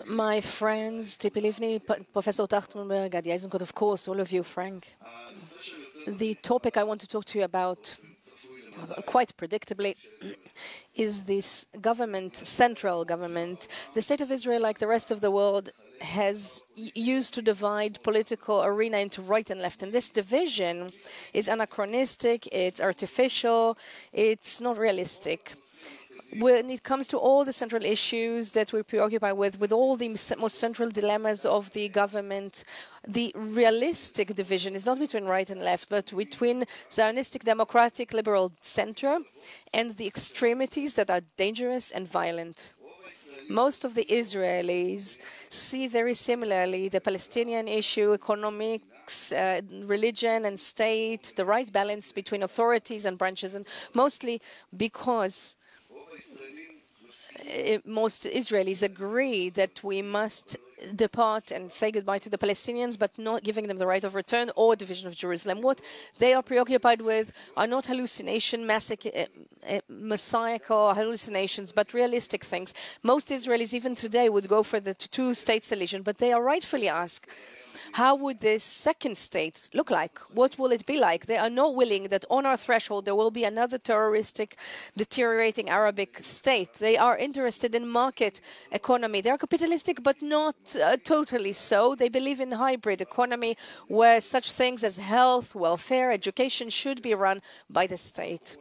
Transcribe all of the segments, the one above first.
My friends, Tipi Livni, Professor Tachtenberg, Gadi Eisenkot, of course, all of you, Frank. The topic I want to talk to you about, quite predictably, is this government, central government. The State of Israel, like the rest of the world, has used to divide political arena into right and left. And this division is anachronistic, it's artificial, it's not realistic. When it comes to all the central issues that we preoccupy with all the most central dilemmas of the government, the realistic division is not between right and left, but between Zionistic, democratic, liberal center and the extremities that are dangerous and violent. Most of the Israelis see very similarly the Palestinian issue, economics, religion and state, the right balance between authorities and branches, and mostly because most Israelis agree that we must depart and say goodbye to the Palestinians, but not giving them the right of return or division of Jerusalem. What they are preoccupied with are not messianical hallucinations, but realistic things. Most Israelis, even today, would go for the two-state solution, but they are rightfully asked, how would this second state look like? What will it be like? They are not willing that on our threshold there will be another terroristic, deteriorating Arabic state. They are interested in market economy. They are capitalistic, but not totally so. They believe in hybrid economy where such things as health, welfare, education should be run by the state.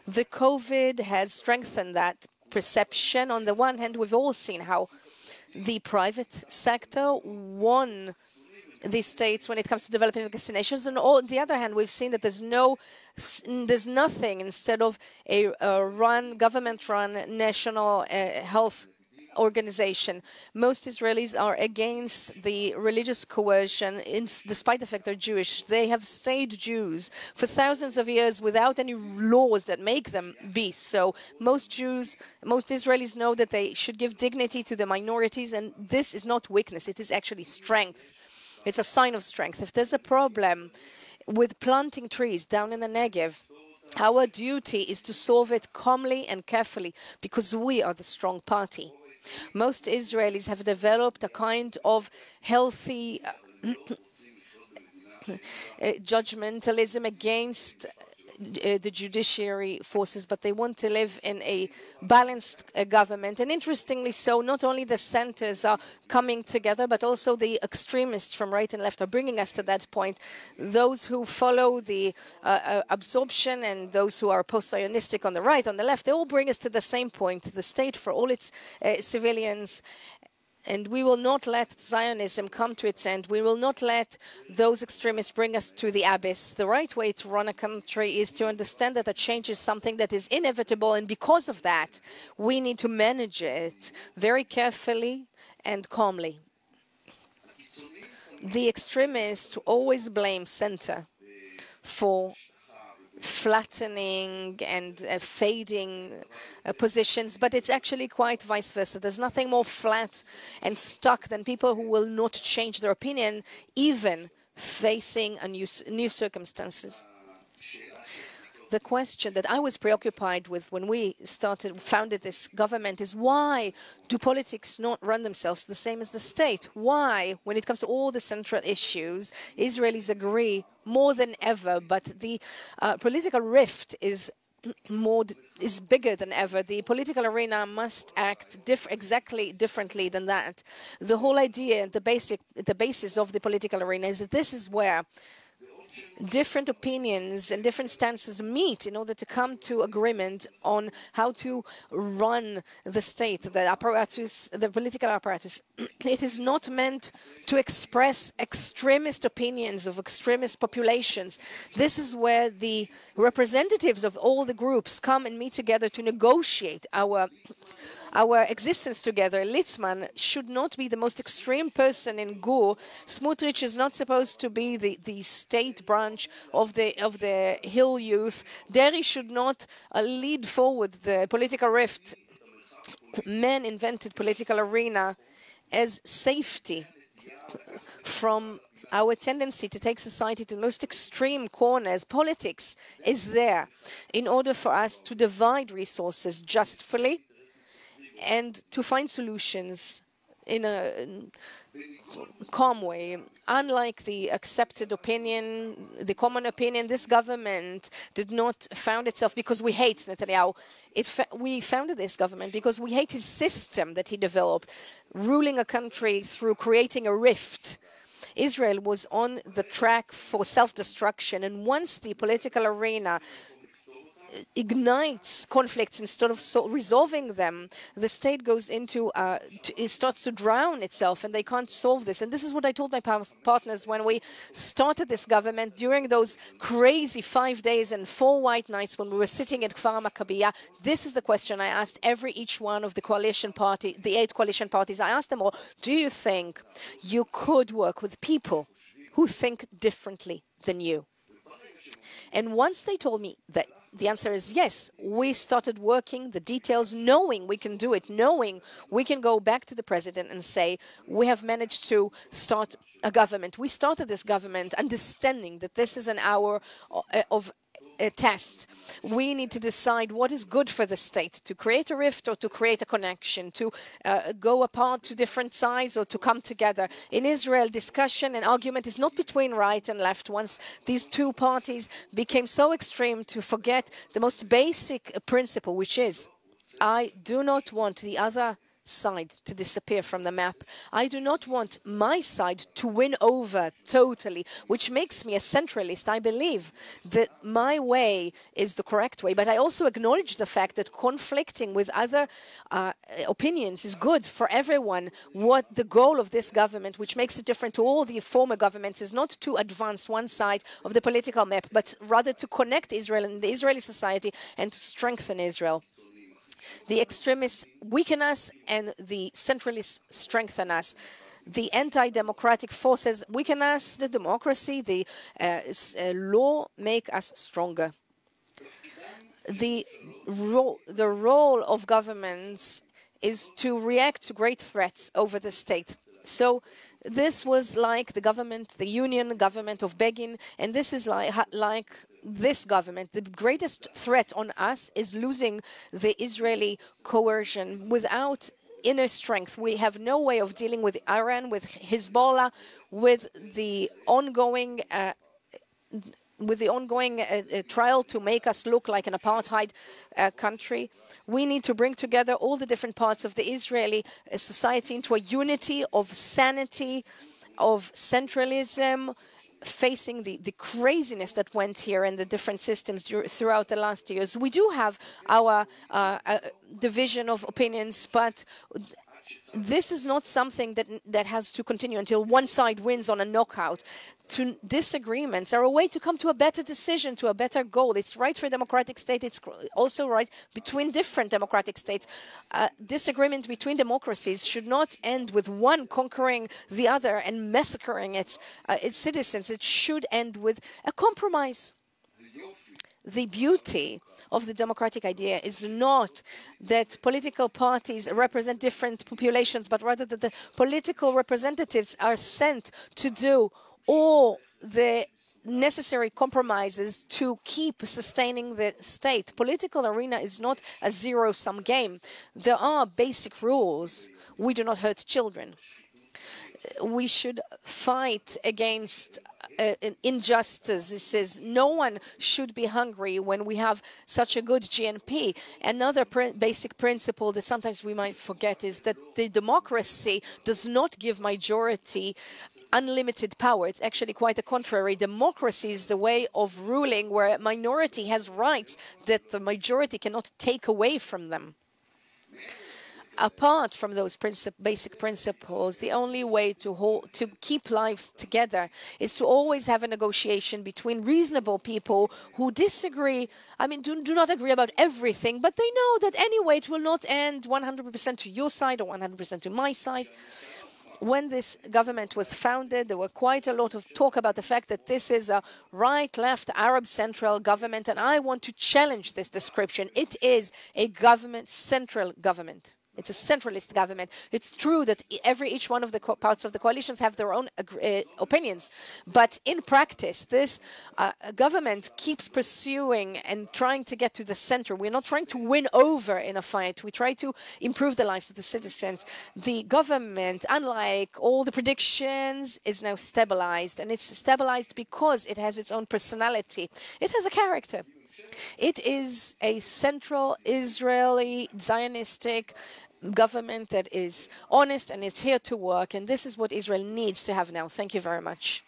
The COVID has strengthened that perception. On the one hand, we've all seen how the private sector won these states when it comes to developing vaccinations, and on the other hand, we've seen that there's nothing instead of a government-run national health organization. Most Israelis are against the religious coercion, despite the fact they're Jewish. They have stayed Jews for thousands of years without any laws that make them be so. Most Israelis know that they should give dignity to the minorities, and this is not weakness, it is actually strength. It's a sign of strength. If there's a problem with planting trees down in the Negev, our duty is to solve it calmly and carefully because we are the strong party. Most Israelis have developed a kind of healthy judgmentalism against the judiciary forces, but they want to live in a balanced government. And interestingly so, not only the centers are coming together, but also the extremists from right and left are bringing us to that point. Those who follow the absorption and those who are post-Zionistic on the right, on the left, they all bring us to the same point, the state for all its civilians. And we will not let Zionism come to its end. We will not let those extremists bring us to the abyss. The right way to run a country is to understand that a change is something that is inevitable. And because of that, we need to manage it very carefully and calmly. The extremists always blame center for flattening and fading positions, but it's actually quite vice versa. There's nothing more flat and stuck than people who will not change their opinion, even facing new circumstances. The question that I was preoccupied with when we founded this government is, why do politics not run themselves the same as the state? Why, when it comes to all the central issues, Israelis agree more than ever, but the political rift is bigger than ever. The political arena must act exactly differently than that. The whole idea, the basis of the political arena is that this is where different opinions and different stances meet in order to come to agreement on how to run the state, the apparatus, the political apparatus. It is not meant to express extremist opinions of extremist populations. This is where the representatives of all the groups come and meet together to negotiate our existence together. Litzman should not be the most extreme person in Gur. Smotrich is not supposed to be the state branch of the Hill Youth. Deri should not lead forward the political rift. Men invented political arena as safety from our tendency to take society to the most extreme corners. Politics is there in order for us to divide resources justly and to find solutions in a calm way. Unlike the accepted opinion, the common opinion, this government did not found itself because we hate Netanyahu. We founded this government because we hate his system that he developed, ruling a country through creating a rift. Israel was on the track for self-destruction, and once the political arena ignites conflicts instead of resolving them, the state goes into, it starts to drown itself, and they can't solve this. And this is what I told my partners when we started this government during those crazy 5 days and 4 white nights when we were sitting at Kfar Maccabiah. This is the question I asked each one of the coalition party, the 8 coalition parties. I asked them all, do you think you could work with people who think differently than you? And once they told me that the answer is yes, we started working the details, knowing we can do it, knowing we can go back to the president and say, we have managed to start a government. We started this government understanding that this is an hour of a test. We need to decide what is good for the state, to create a rift or to create a connection, to go apart to different sides or to come together. In Israel, discussion and argument is not between right and left. Once these two parties became so extreme to forget the most basic principle, which is, I do not want the other side to disappear from the map. I do not want my side to win over totally, which makes me a centralist. I believe that my way is the correct way, but I also acknowledge the fact that conflicting with other opinions is good for everyone. What the goal of this government, which makes it different to all the former governments, is not to advance one side of the political map, but rather to connect Israel and the Israeli society and to strengthen Israel. The extremists weaken us and the centralists strengthen us. The anti-democratic forces weaken us, the democracy, the law make us stronger. The role of governments is to react to great threats over the state. So this was like the government, the union government of Begin, and this is like this government. The greatest threat on us is losing the Israeli coercion. Without inner strength, we have no way of dealing with Iran, with Hezbollah, with the ongoing trial to make us look like an apartheid country. We need to bring together all the different parts of the Israeli society into a unity of sanity, of centralism, facing the craziness that went here and the different systems throughout the last years. We do have our division of opinions, but this is not something that has to continue until one side wins on a knockout. Disagreements are a way to come to a better decision, to a better goal. It's right for a democratic state. It's also right between different democratic states. Disagreement between democracies should not end with one conquering the other and massacring its citizens. It should end with a compromise. The beauty of the democratic idea is not that political parties represent different populations, but rather that the political representatives are sent to do all the necessary compromises to keep sustaining the state. Political arena is not a zero-sum game. There are basic rules. We do not hurt children. We should fight against injustices. No one should be hungry when we have such a good GNP. Another basic principle that sometimes we might forget is that the democracy does not give majority unlimited power. It's actually quite the contrary. Democracy is the way of ruling where a minority has rights that the majority cannot take away from them. Apart from those basic principles, the only way to keep lives together is to always have a negotiation between reasonable people who disagree. I mean, do not agree about everything, but they know that anyway it will not end 100% to your side or 100% to my side. When this government was founded, there were quite a lot of talk about the fact that this is a right-left Arab-central government, and I want to challenge this description. It is a central government. It's a centralist government. It's true that each one of the parts of the coalitions have their own opinions, but in practice, this government keeps pursuing and trying to get to the center. We're not trying to win over in a fight. We try to improve the lives of the citizens. The government, unlike all the predictions, is now stabilized, and it's stabilized because it has its own personality. It has a character. It is a central Israeli Zionistic government that is honest and it's here to work, and this is what Israel needs to have now. Thank you very much.